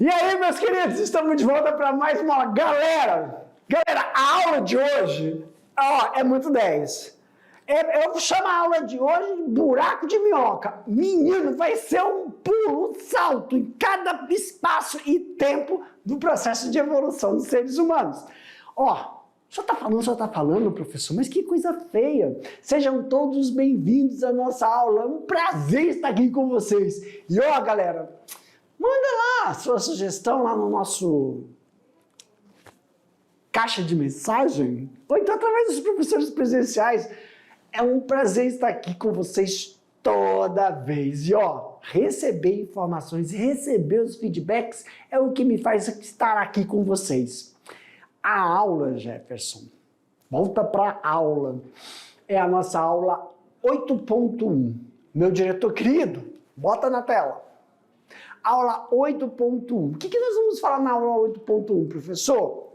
E aí, meus queridos, estamos de volta para mais uma galera. Galera, a aula de hoje é muito 10. Eu chamo a aula de hoje de buraco de minhoca. Menino, vai ser um pulo, um salto em cada espaço e tempo do processo de evolução dos seres humanos. Só tá falando, professor, mas que coisa feia. Sejam todos bem-vindos à nossa aula. É um prazer estar aqui com vocês. E galera, manda lá a sua sugestão lá no nosso caixa de mensagem, ou então através dos professores presenciais. É um prazer estar aqui com vocês toda vez. E receber informações, receber os feedbacks é o que me faz estar aqui com vocês. A aula, Jefferson, volta para a aula, é a nossa aula 8.1. Meu diretor querido, bota na tela. Aula 8.1. O que nós vamos falar na aula 8.1, professor?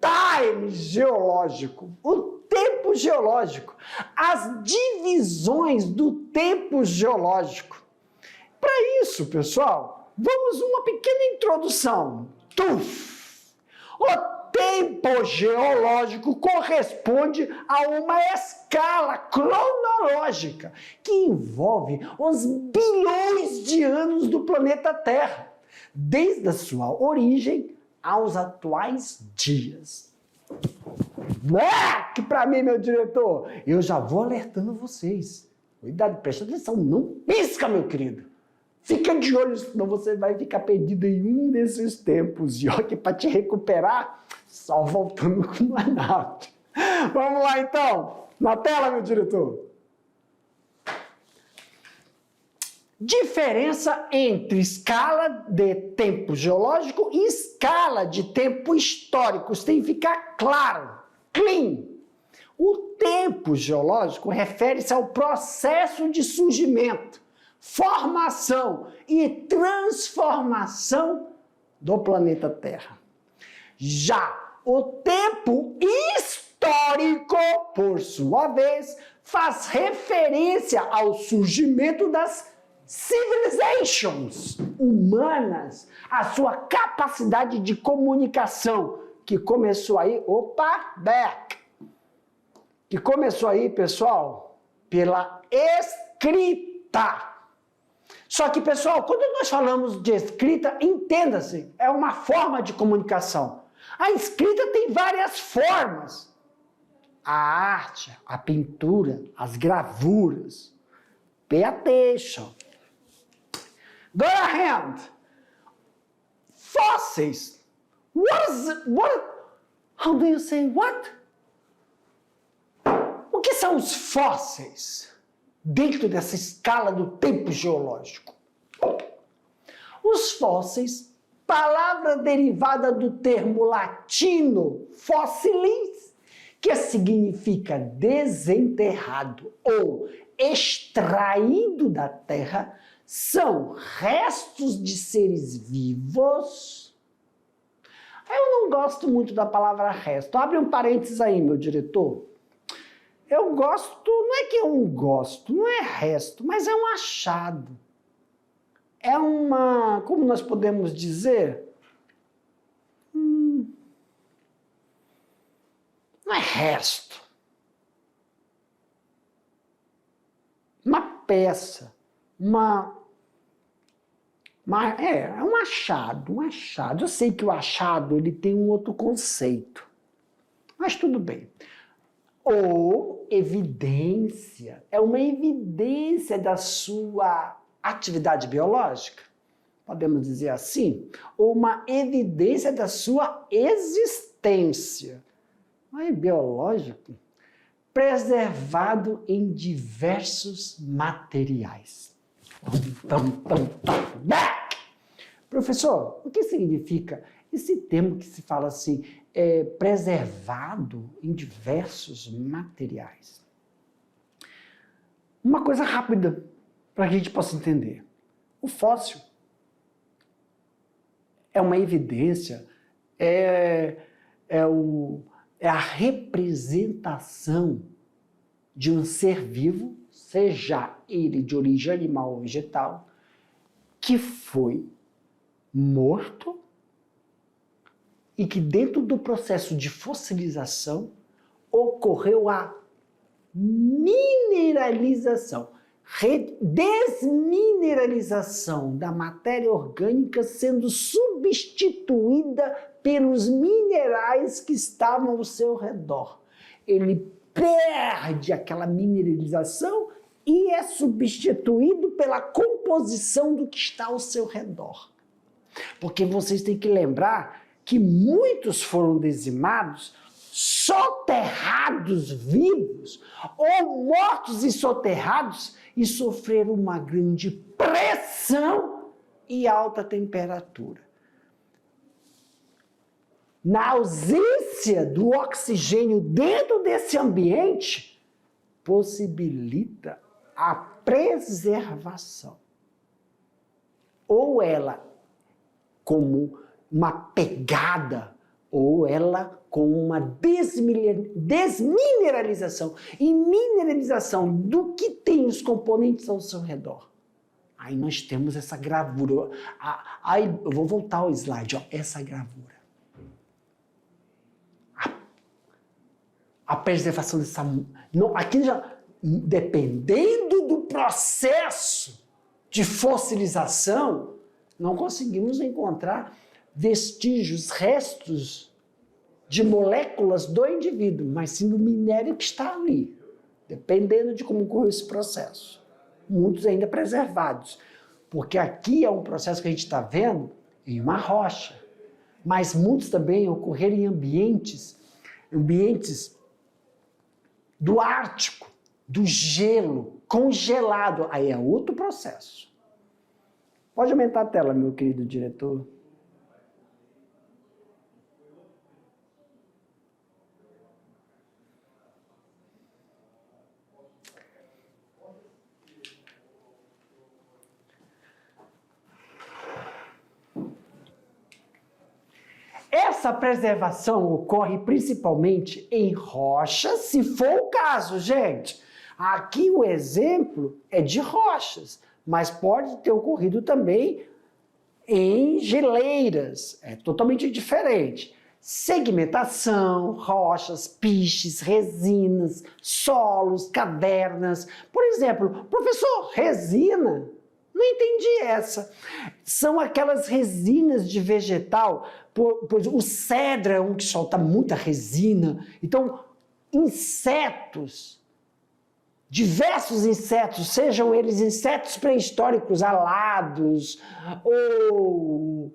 Time geológico. O tempo geológico. As divisões do tempo geológico. Para isso, pessoal, vamos uma pequena introdução. O tempo geológico corresponde a uma escala cronológica que envolve os bilhões de anos do planeta Terra, desde a sua origem aos atuais dias. Que para mim, meu diretor, eu já vou alertando vocês. Cuidado, presta atenção, não pisca, meu querido. Fica de olho, senão você vai ficar perdido em um desses tempos. E que para te recuperar, só voltando com a nave. Vamos lá, então. Na tela, meu diretor. Diferença entre escala de tempo geológico e escala de tempo histórico. Isso tem que ficar claro, clean. O tempo geológico refere-se ao processo de surgimento, formação e transformação do planeta Terra. Já o tempo histórico, por sua vez, faz referência ao surgimento das civilizations humanas, a sua capacidade de comunicação, que começou aí, que começou aí, pessoal, pela escrita. Só que, pessoal, quando nós falamos de escrita, entenda-se, é uma forma de comunicação. A escrita tem várias formas. A arte, a pintura, as gravuras. Pay attention. Go ahead. Fósseis. How do you say what? O que são os fósseis dentro dessa escala do tempo geológico? Os fósseis, palavra derivada do termo latino fossilis, que significa desenterrado ou extraído da terra, são restos de seres vivos. Eu não gosto muito da palavra resto. Abre um parênteses aí, meu diretor. Eu gosto, não é que eu não gosto, não é resto, mas é um achado. É uma, como nós podemos dizer? Não é resto. Uma peça, é um achado, Eu sei que o achado, ele tem um outro conceito, mas tudo bem. Ou evidência, é uma evidência da sua atividade biológica, podemos dizer assim, ou uma evidência da sua existência. Não é biológico? Preservado em diversos materiais. Professor, o que significa esse termo que se fala assim, preservado em diversos materiais? Uma coisa rápida, para que a gente possa entender. O fóssil é uma evidência, é a representação de um ser vivo, seja ele de origem animal ou vegetal, que foi morto e que dentro do processo de fossilização ocorreu a mineralização, desmineralização da matéria orgânica sendo substituída pelos minerais que estavam ao seu redor. Ele perde aquela mineralização e é substituído pela composição do que está ao seu redor. Porque vocês têm que lembrar que muitos foram dizimados, soterrados vivos, ou mortos e soterrados, e sofreram uma grande pressão e alta temperatura. Na ausência do oxigênio dentro desse ambiente, possibilita a preservação. Ou ela como uma pegada, ou ela com uma desmineralização e mineralização do que tem os componentes ao seu redor. Aí nós temos essa gravura. Aí eu vou voltar ao slide, ó, essa gravura. A preservação dessa... Não, aqui já, dependendo do processo de fossilização, não conseguimos encontrar vestígios, restos de moléculas do indivíduo, mas sim do minério que está ali, dependendo de como ocorreu esse processo. Muitos ainda preservados, porque aqui é um processo que a gente está vendo em uma rocha, mas muitos também ocorreram em ambientes do Ártico, do gelo, congelado. Aí é outro processo. Pode aumentar a tela, meu querido diretor. Essa preservação ocorre principalmente em rochas, se for o caso, gente. Aqui o exemplo é de rochas, mas pode ter ocorrido também em geleiras, é totalmente diferente. Segmentação, rochas, piches, resinas, solos, cavernas. Por exemplo, professor, resina? Não entendi essa. São aquelas resinas de vegetal, pois o cedro é um que solta muita resina. Então, insetos, diversos insetos, sejam eles insetos pré-históricos alados, ou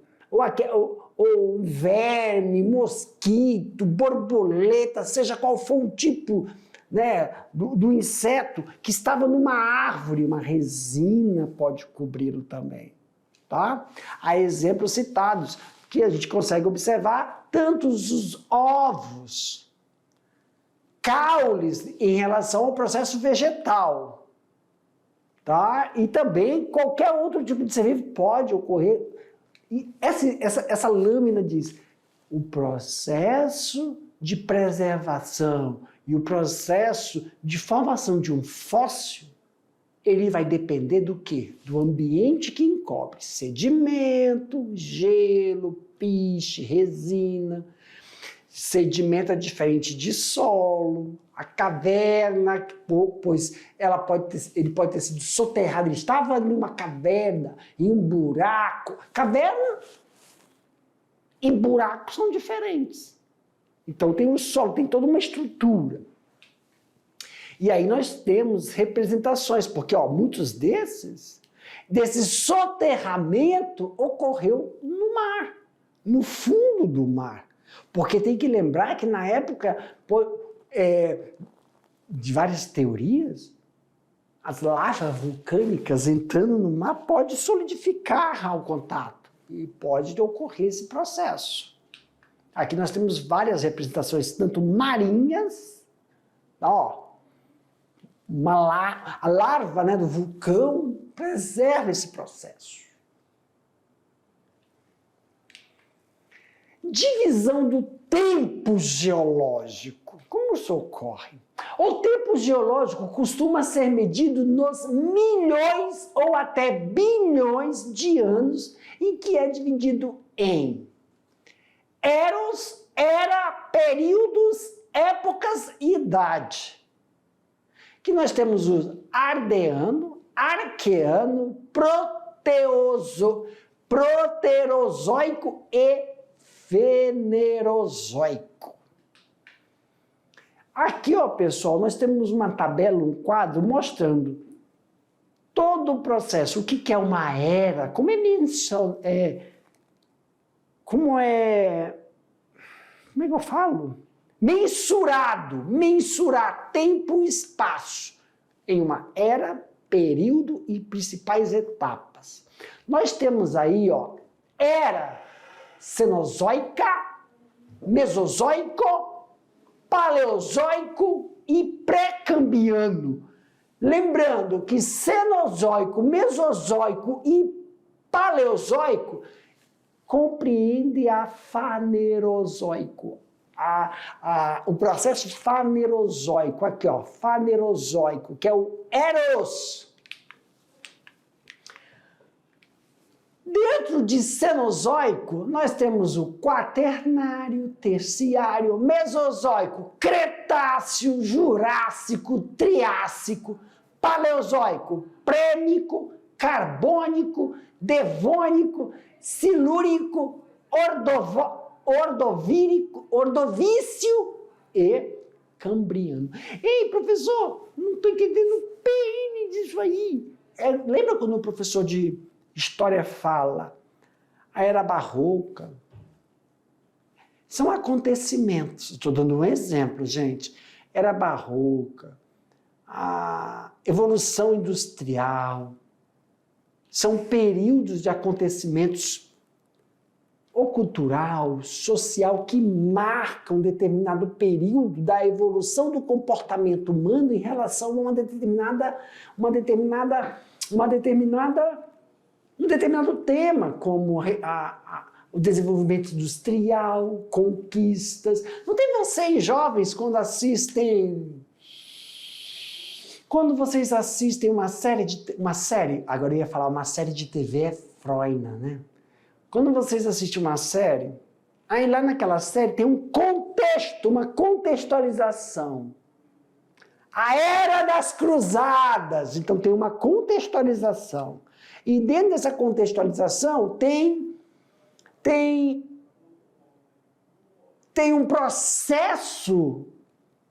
verme, mosquito, borboleta, seja qual for o tipo, né, do inseto que estava numa árvore, uma resina pode cobri-lo também, tá? Há exemplos citados que a gente consegue observar, tantos os ovos, caules em relação ao processo vegetal, tá? E também qualquer outro tipo de ser vivo pode ocorrer. E essa lâmina diz, o processo de preservação e o processo de formação de um fóssil, ele vai depender do quê? Do ambiente que encobre. Sedimento, gelo, piche, resina. Sedimento é diferente de solo. A caverna, pois ele pode ter sido soterrado. Ele estava numa caverna, em um buraco. Caverna e buraco são diferentes. Então tem um solo, tem toda uma estrutura. E aí nós temos representações, porque muitos desse soterramento ocorreu no mar, no fundo do mar. Porque tem que lembrar que na época de várias teorias, as lavas vulcânicas entrando no mar pode solidificar ao contato e pode ocorrer esse processo. Aqui nós temos várias representações, tanto marinhas, a larva, né, do vulcão preserva esse processo. Divisão do tempo geológico. Como isso ocorre? O tempo geológico costuma ser medido nos milhões ou até bilhões de anos, em que é dividido em eros, era, períodos, épocas e idade. Que nós temos o Ardeano, Arqueano, Proterozoico e Fenerozoico. Aqui, ó, pessoal, nós temos uma tabela, um quadro mostrando todo o processo, o que é uma era, como é como é que eu falo? Mensurar tempo e espaço em uma era, período e principais etapas. Nós temos aí, ó, era cenozoica, mesozoico, paleozoico e pré-cambiano. Lembrando que cenozoico, mesozoico e paleozoico compreende a fanerozoico. O processo fanerozoico, aqui ó, fanerozoico, que é o Eros. Dentro de Cenozoico, nós temos o Quaternário, Terciário, Mesozoico, Cretáceo, Jurássico, Triássico, Paleozoico, Prêmico, Carbônico, Devônico, Silúrico, Ordovício e Cambriano. Ei, professor, não estou entendendo o PN disso aí. Lembra quando o professor de História fala a Era Barroca? São acontecimentos. Estou dando um exemplo, gente. Era Barroca, a Evolução Industrial. São períodos de acontecimentos ou cultural, social, que marcam um determinado período da evolução do comportamento humano em relação a um determinado tema, como o desenvolvimento industrial, conquistas. Não tem vocês, jovens, quando vocês assistem uma série, agora eu ia falar uma série de TV é Freuna, né? Quando vocês assistem uma série, aí lá naquela série tem um contexto, uma contextualização. A Era das Cruzadas, então tem uma contextualização. E dentro dessa contextualização tem um processo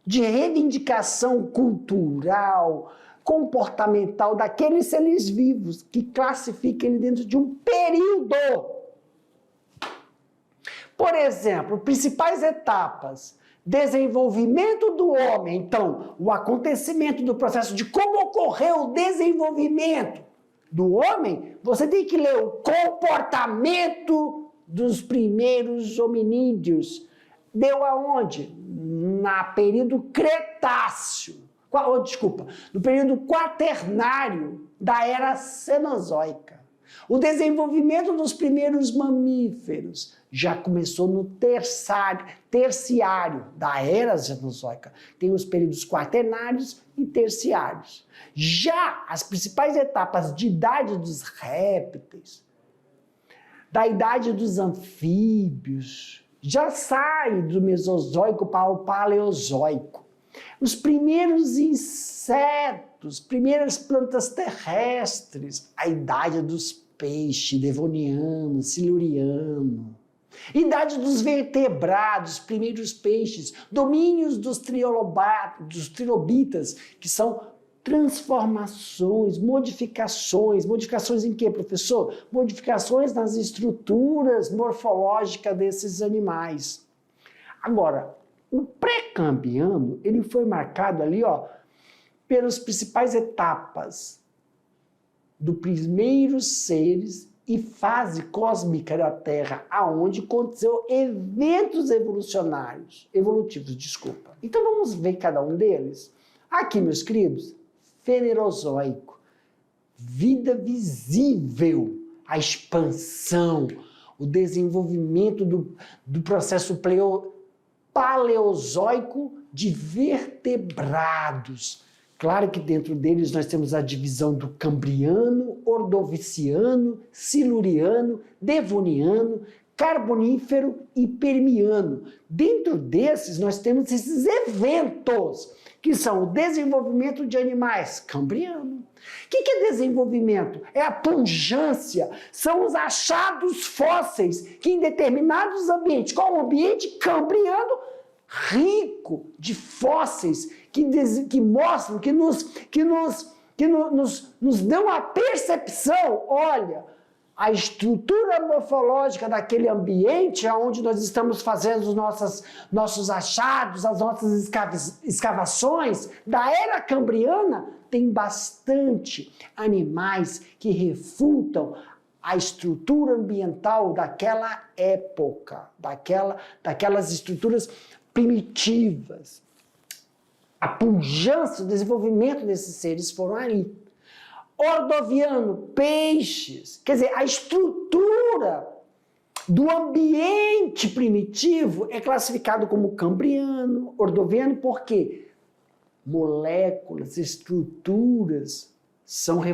de reivindicação cultural, comportamental daqueles seres vivos que classifica ele dentro de um período. Por exemplo, principais etapas: desenvolvimento do homem. Então, o acontecimento do processo de como ocorreu o desenvolvimento do homem, você tem que ler o comportamento dos primeiros hominídeos. Deu aonde? No período Cretáceo. No período Quaternário da Era Cenozoica. O desenvolvimento dos primeiros mamíferos já começou no terciário da Era Cenozoica. Tem os períodos quaternários e terciários. Já as principais etapas de idade dos répteis, da idade dos anfíbios, já sai do Mesozoico para o Paleozoico. Os primeiros insetos, primeiras plantas terrestres, a idade dos peixes, devoniano, siluriano. Idade dos vertebrados, primeiros peixes, domínios dos trilobitas, que são transformações, modificações. Modificações em quê, professor? Modificações nas estruturas morfológicas desses animais. Agora, o pré-cambriano, ele foi marcado ali, ó, pelas principais etapas dos primeiros seres e fase cósmica da Terra, aonde aconteceu eventos evolutivos. Então vamos ver cada um deles. Aqui, meus queridos, Fenerozoico, vida visível, a expansão, o desenvolvimento do processo Paleozoico de vertebrados. Claro que dentro deles nós temos a divisão do Cambriano, Ordoviciano, Siluriano, Devoniano, Carbonífero e Permiano. Dentro desses nós temos esses eventos, que são o desenvolvimento de animais, Cambriano. O que é desenvolvimento? É a pujança, são os achados fósseis que em determinados ambientes, qual o ambiente? Cambriano, rico de fósseis que mostram, que nos dão a percepção, olha, a estrutura morfológica daquele ambiente onde nós estamos fazendo os nossos achados, as nossas escavações da era cambriana, tem bastante animais que refutam a estrutura ambiental daquela época, daquelas estruturas primitivas. A pujança, o desenvolvimento desses seres foram ali. Ordoviano, peixes, quer dizer, a estrutura do ambiente primitivo é classificado como cambriano, ordoviano, porque moléculas, estruturas são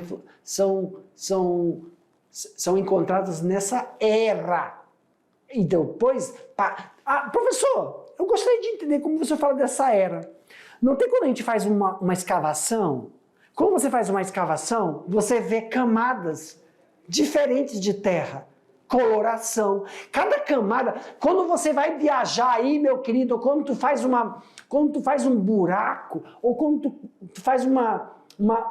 encontradas nessa era. E depois, professor, eu gostaria de entender como você fala dessa era. Não tem quando a gente faz uma escavação? Quando você faz uma escavação, você vê camadas diferentes de terra, coloração. Cada camada, quando você vai viajar aí, meu querido, ou quando tu faz um buraco, ou quando tu faz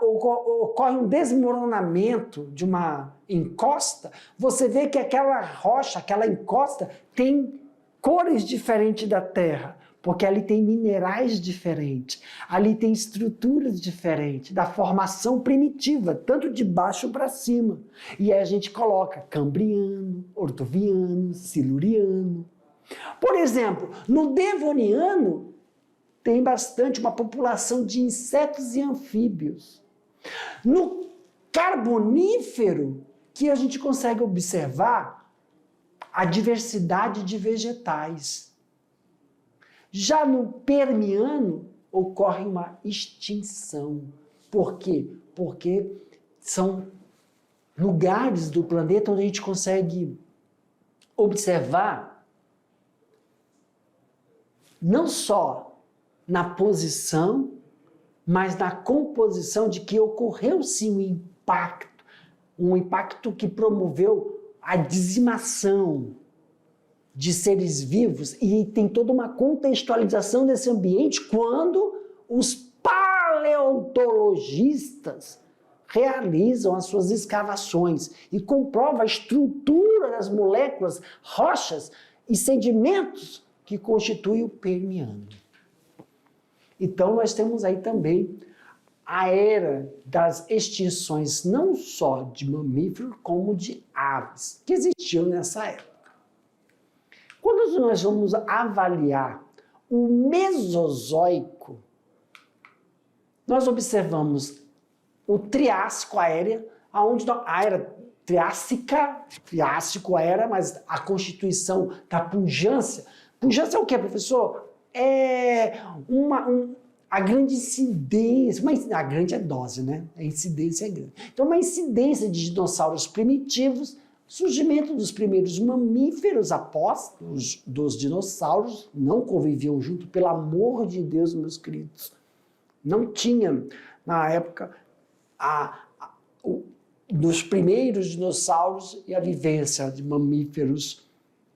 ocorre um desmoronamento de uma encosta, você vê que aquela rocha, aquela encosta, tem cores diferentes da terra. Porque ali tem minerais diferentes, ali tem estruturas diferentes, da formação primitiva, tanto de baixo para cima. E aí a gente coloca Cambriano, Ordoviano, Siluriano. Por exemplo, no Devoniano tem bastante uma população de insetos e anfíbios. No Carbonífero, que a gente consegue observar a diversidade de vegetais. Já no Permiano, ocorre uma extinção. Por quê? Porque são lugares do planeta onde a gente consegue observar não só na posição, mas na composição de que ocorreu sim um impacto que promoveu a dizimação de seres vivos, e tem toda uma contextualização desse ambiente quando os paleontologistas realizam as suas escavações e comprovam a estrutura das moléculas, rochas e sedimentos que constituem o Permiano. Então nós temos aí também a era das extinções não só de mamíferos como de aves que existiam nessa época. Quando nós vamos avaliar o Mesozoico, nós observamos o Triássico, a era, a era Triássico era, mas a constituição da pujança. Pujança é o quê, professor? É a grande incidência, mas a grande é dose, né? A incidência é grande. Então, uma incidência de dinossauros primitivos, surgimento dos primeiros mamíferos após dos dinossauros, não conviviam junto, pelo amor de Deus, meus queridos. Não tinha, na época, dos primeiros dinossauros e a vivência de mamíferos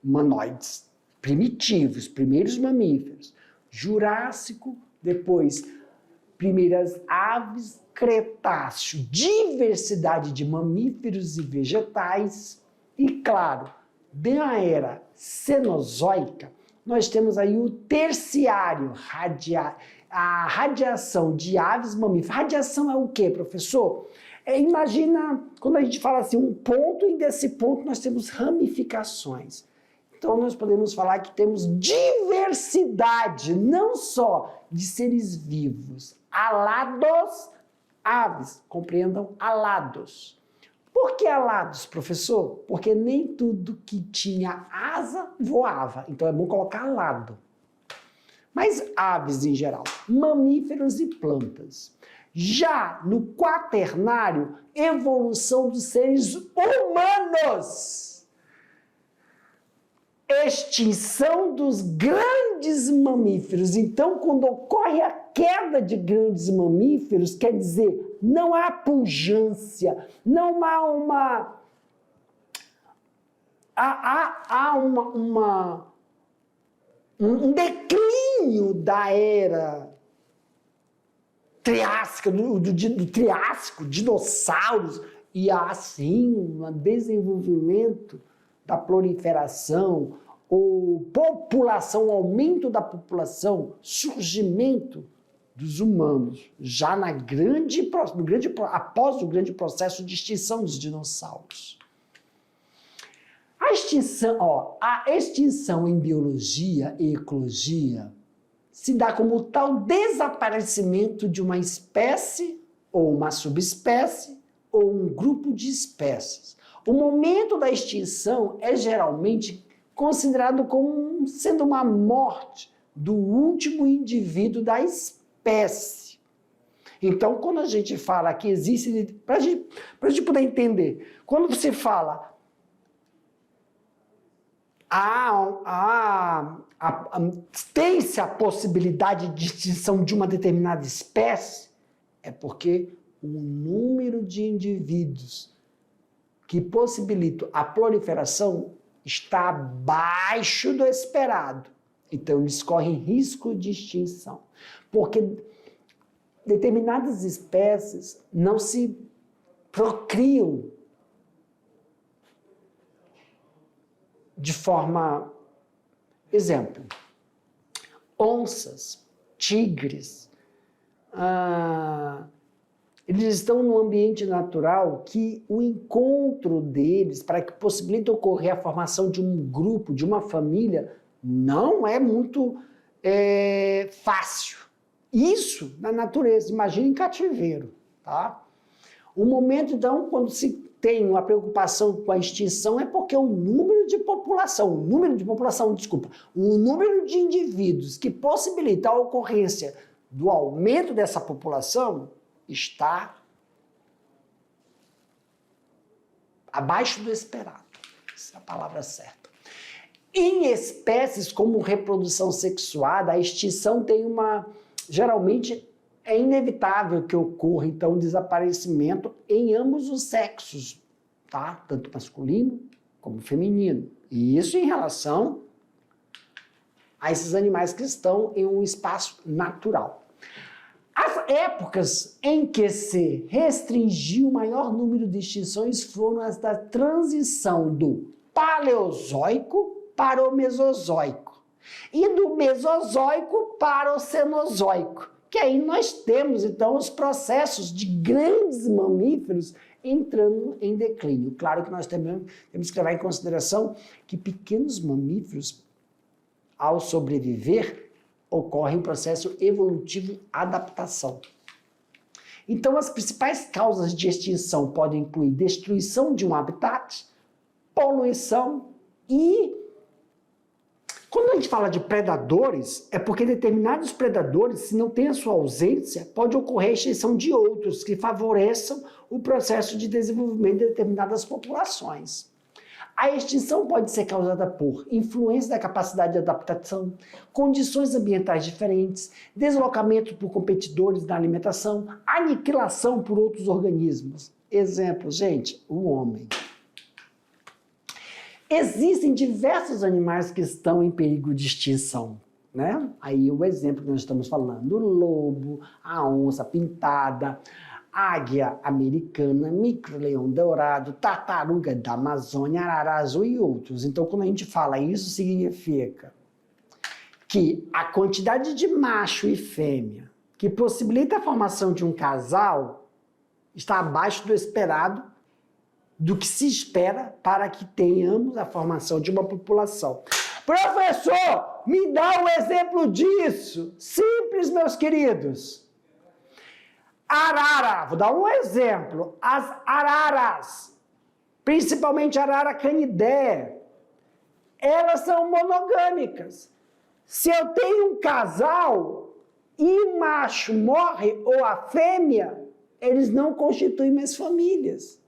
humanoides primitivos, primeiros mamíferos. Jurássico, depois primeiras aves, Cretáceo, diversidade de mamíferos e vegetais. E, claro, da era Cenozoica, nós temos aí o terciário, a radiação de aves mamíferas. Radiação é o quê, professor? Imagina, quando a gente fala assim, um ponto, e desse ponto nós temos ramificações. Então, nós podemos falar que temos diversidade, não só de seres vivos, alados, aves, compreendam, alados. Por que alados, professor? Porque nem tudo que tinha asa voava. Então é bom colocar alado. mas aves em geral, mamíferos e plantas. Já no quaternário, evolução dos seres humanos. Extinção dos grandes mamíferos. Então, quando ocorre a queda de grandes mamíferos, quer dizer, não há pujança, não há um declínio da era Triássica, do Triássico, dinossauros, e há sim um desenvolvimento da proliferação, ou população, aumento da população, surgimento dos humanos, já após o grande processo de extinção dos dinossauros. A extinção em biologia e ecologia se dá como tal desaparecimento de uma espécie, ou uma subespécie, ou um grupo de espécies. O momento da extinção é geralmente considerado como sendo uma morte do último indivíduo da espécie. Então, quando a gente fala que existe, para a gente poder entender, quando você fala tem-se a possibilidade de extinção de uma determinada espécie, é porque o número de indivíduos que possibilitam a proliferação está abaixo do esperado. Então, eles correm risco de extinção. Porque determinadas espécies não se procriam de forma... Exemplo, onças, tigres, eles estão num ambiente natural que o encontro deles, para que possibilite ocorrer a formação de um grupo, de uma família, não é muito fácil. Isso na natureza, imagina em cativeiro, tá? O momento, então, quando se tem uma preocupação com a extinção é porque o número de indivíduos que possibilita a ocorrência do aumento dessa população está abaixo do esperado. Essa é a palavra certa. Em espécies como reprodução sexuada, a extinção geralmente é inevitável que ocorra, então, um desaparecimento em ambos os sexos, tá? Tanto masculino como feminino. E isso em relação a esses animais que estão em um espaço natural. As épocas em que se restringiu o maior número de extinções foram as da transição do Paleozoico para o Mesozoico e do Mesozoico para o Cenozoico. Que aí nós temos, então, os processos de grandes mamíferos entrando em declínio. Claro que nós temos que levar em consideração que pequenos mamíferos, ao sobreviver, ocorre um processo evolutivo adaptação. Então, as principais causas de extinção podem incluir destruição de um habitat, poluição e... Quando a gente fala de predadores, é porque determinados predadores, se não tem a sua ausência, pode ocorrer a extinção de outros que favoreçam o processo de desenvolvimento de determinadas populações. A extinção pode ser causada por influência da capacidade de adaptação, condições ambientais diferentes, deslocamento por competidores na alimentação, aniquilação por outros organismos. Exemplo, gente, o homem. Existem diversos animais que estão em perigo de extinção, né? Aí o exemplo que nós estamos falando, o lobo, a onça pintada, águia americana, micro-leão dourado, tartaruga da Amazônia, arara azul e outros. Então, quando a gente fala isso, significa que a quantidade de macho e fêmea que possibilita a formação de um casal está abaixo do esperado, do que se espera para que tenhamos a formação de uma população. Professor, me dá um exemplo disso. Simples, meus queridos. Arara, vou dar um exemplo. As araras, principalmente a arara canidé, elas são monogâmicas. Se eu tenho um casal e o macho morre ou a fêmea, eles não constituem mais famílias.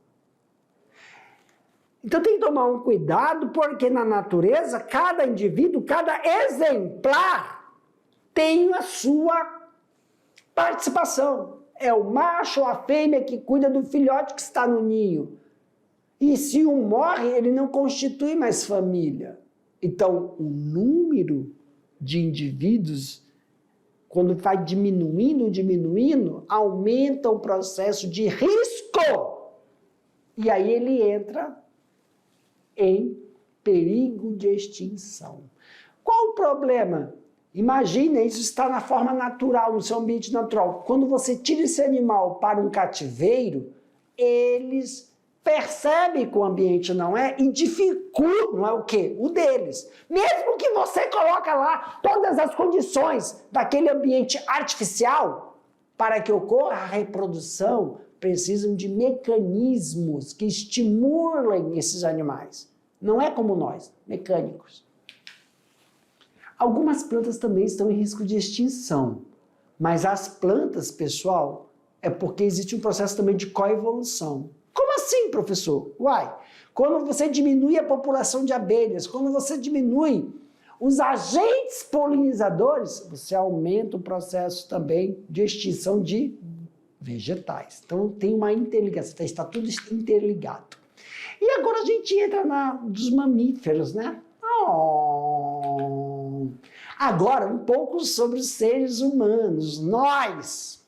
Então tem que tomar um cuidado, porque na natureza, cada indivíduo, cada exemplar tem a sua participação. É o macho ou a fêmea que cuida do filhote que está no ninho. E se um morre, ele não constitui mais família. Então, o número de indivíduos, quando vai diminuindo, aumenta o processo de risco. E aí ele entra em perigo de extinção. Qual o problema? Imagina, isso está na forma natural, no seu ambiente natural. Quando você tira esse animal para um cativeiro, eles percebem que o ambiente não é e dificultam, não é o quê? O deles. Mesmo que você coloque lá todas as condições daquele ambiente artificial, para que ocorra a reprodução, precisam de mecanismos que estimulem esses animais. Não é como nós, mecânicos. Algumas plantas também estão em risco de extinção, mas as plantas, pessoal, é porque existe um processo também de coevolução. Como assim, professor? Uai, quando você diminui a população de abelhas, quando você diminui os agentes polinizadores, você aumenta o processo também de extinção de vegetais. Então tem uma interligação, está tudo interligado. E agora a gente entra dos mamíferos, né? Agora, um pouco sobre os seres humanos, nós.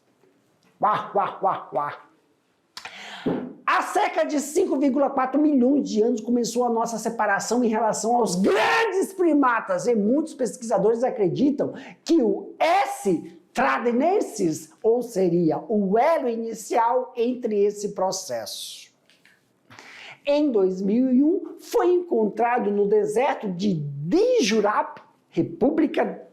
Há cerca de 5,4 milhões de anos começou a nossa separação em relação aos grandes primatas, e muitos pesquisadores acreditam que o S. tradenensis, ou seria o elo inicial entre esse processo. Em 2001, foi encontrado no deserto de Gujarat, República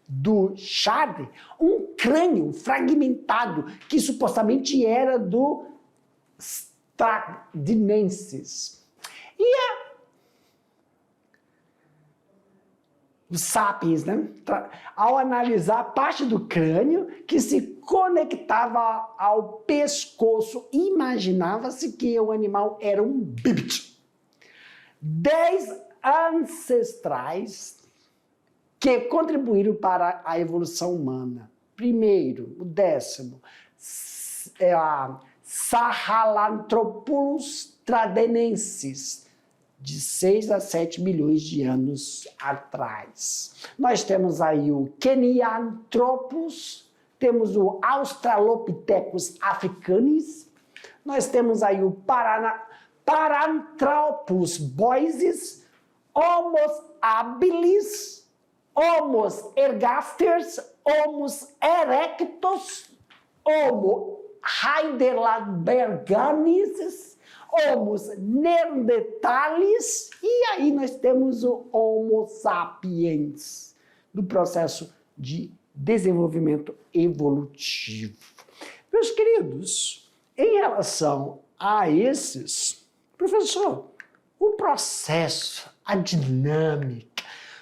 do Chad, um crânio fragmentado que supostamente era do tradenensis. Os sapiens, né? Ao analisar parte do crânio que se conectava ao pescoço, imaginava-se que o animal era um bípede. 10 ancestrais que contribuíram para a evolução humana. Primeiro, o 10º, é a Sahelanthropus tradenensis, de 6 a 7 milhões de anos atrás. Nós temos aí o Kenyanthropus, temos o Australopithecus africanis, nós temos aí o Paranthropus boisis, Homo habilis, Homo ergaster, Homo erectus, Homo heidelbergensis, Homo neanderthalis, e aí nós temos o Homo sapiens, do processo de desenvolvimento evolutivo. Meus queridos, em relação a esses, professor, o processo, a dinâmica,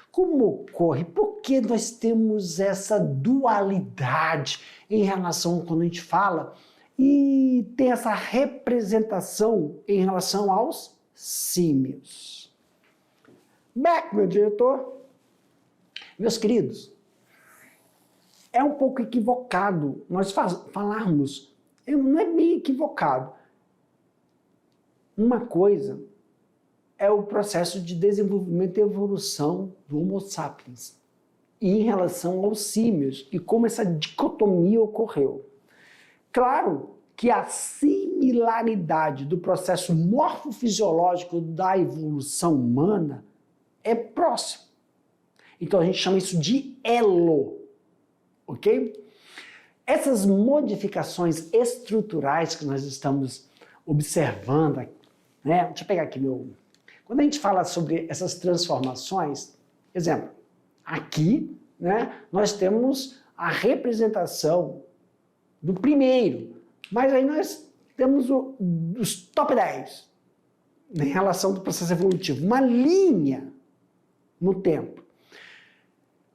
como ocorre, por que nós temos essa dualidade em relação, quando a gente fala, e tem essa representação em relação aos símios? Beck, meu diretor, meus queridos, é um pouco equivocado nós falarmos, não é bem equivocado. Uma coisa é o processo de desenvolvimento e evolução do Homo sapiens e em relação aos símios e como essa dicotomia ocorreu. Claro que a similaridade do processo morfofisiológico da evolução humana é próximo. Então a gente chama isso de elo, ok? Essas modificações estruturais que nós estamos observando, né? Deixa eu pegar aqui meu... Quando a gente fala sobre essas transformações, exemplo, aqui, né, nós temos a representação do primeiro, mas aí nós temos os top 10 em relação do processo evolutivo, uma linha no tempo.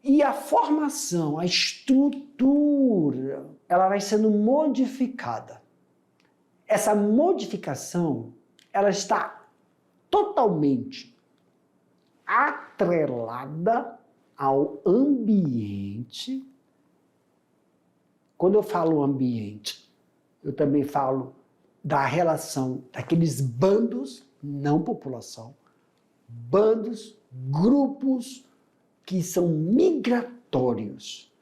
E a formação, a estrutura, ela vai sendo modificada. Essa modificação, ela está totalmente atrelada ao ambiente. Quando eu falo ambiente, eu também falo da relação daqueles bandos, não população, bandos, grupos que são migratórios.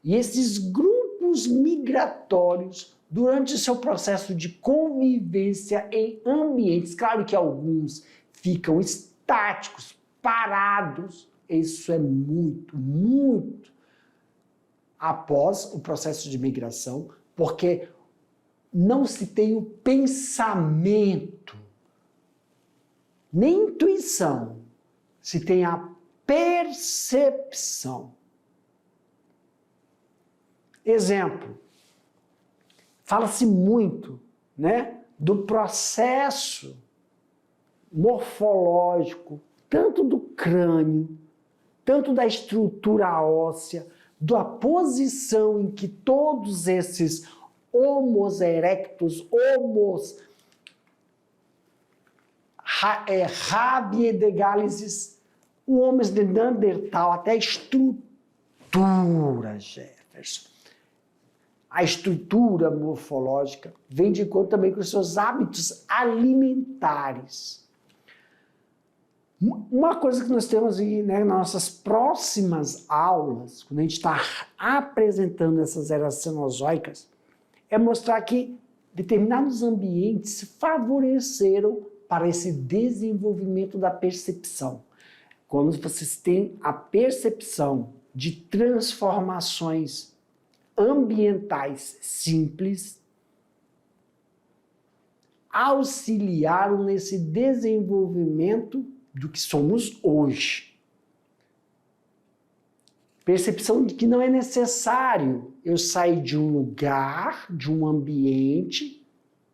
E esses grupos migratórios, durante o seu processo de convivência em ambientes, claro que alguns ficam estáticos, parados, isso é muito após o processo de migração, porque não se tem o pensamento, nem intuição, se tem a percepção. Exemplo, fala-se muito, né, do processo morfológico, tanto do crânio, tanto da estrutura óssea, da posição em que todos esses Homos erectus, Homos rabiedegalesis, o Homo de Neandertal, até a estrutura, Jefferson. A estrutura morfológica vem de acordo também com os seus hábitos alimentares. Uma coisa que nós temos aí, né, nas nossas próximas aulas, quando a gente está apresentando essas eras cenozoicas, é mostrar que determinados ambientes favoreceram para esse desenvolvimento da percepção. Quando vocês têm a percepção de transformações ambientais simples, auxiliaram nesse desenvolvimento do que somos hoje. Percepção de que não é necessário eu sair de um lugar, de um ambiente,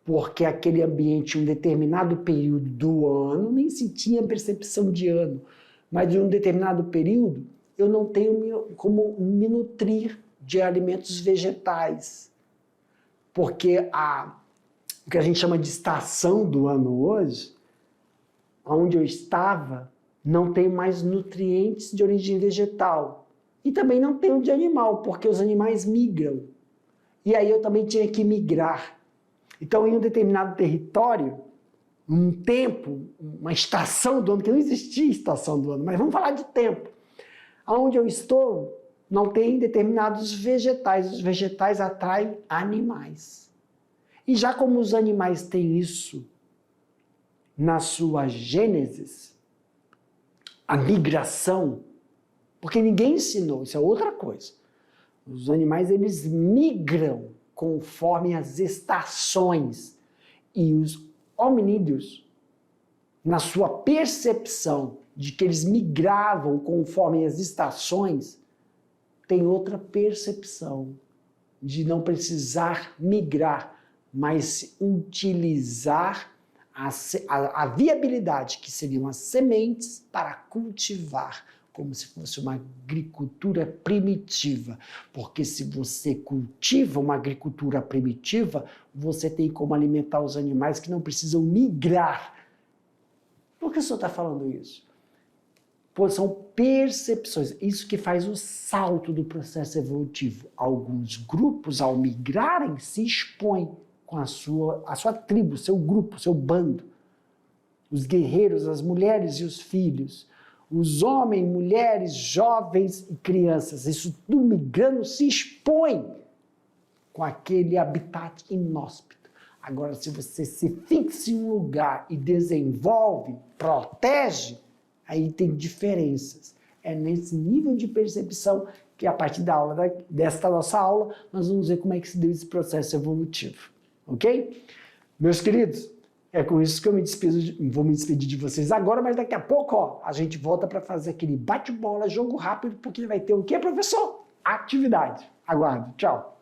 porque aquele ambiente, em um determinado período do ano, nem se tinha percepção de ano, mas de um determinado período, eu não tenho como me nutrir de alimentos vegetais. Porque o que a gente chama de estação do ano hoje, onde eu estava, não tem mais nutrientes de origem vegetal. E também não tenho de animal, porque os animais migram. E aí eu também tinha que migrar. Então, em um determinado território, um tempo, uma estação do ano, que não existia estação do ano, mas vamos falar de tempo. Onde eu estou, não tem determinados vegetais. Os vegetais atraem animais. E já como os animais têm isso na sua gênese, a migração, porque ninguém ensinou, isso é outra coisa. Os animais, eles migram conforme as estações. E os hominídeos, na sua percepção de que eles migravam conforme as estações, tem outra percepção de não precisar migrar, mas utilizar a viabilidade, que seriam as sementes, para cultivar, como se fosse uma agricultura primitiva. Porque se você cultiva uma agricultura primitiva, você tem como alimentar os animais que não precisam migrar. Por que o senhor está falando isso? Pois são percepções. Isso que faz o salto do processo evolutivo. Alguns grupos, ao migrarem, se expõem com a sua tribo, seu grupo, seu bando. Os guerreiros, as mulheres e os filhos. Os homens, mulheres, jovens e crianças, isso tudo migrando se expõe com aquele habitat inóspito. Agora, se você se fixa em um lugar e desenvolve, protege, aí tem diferenças. É nesse nível de percepção que, a partir desta nossa aula, nós vamos ver como é que se deu esse processo evolutivo. Ok? Meus queridos, é com isso que eu vou me despedir de vocês agora, mas daqui a pouco, ó, a gente volta para fazer aquele bate-bola, jogo rápido, porque vai ter o quê, professor? Atividade. Aguardo. Tchau.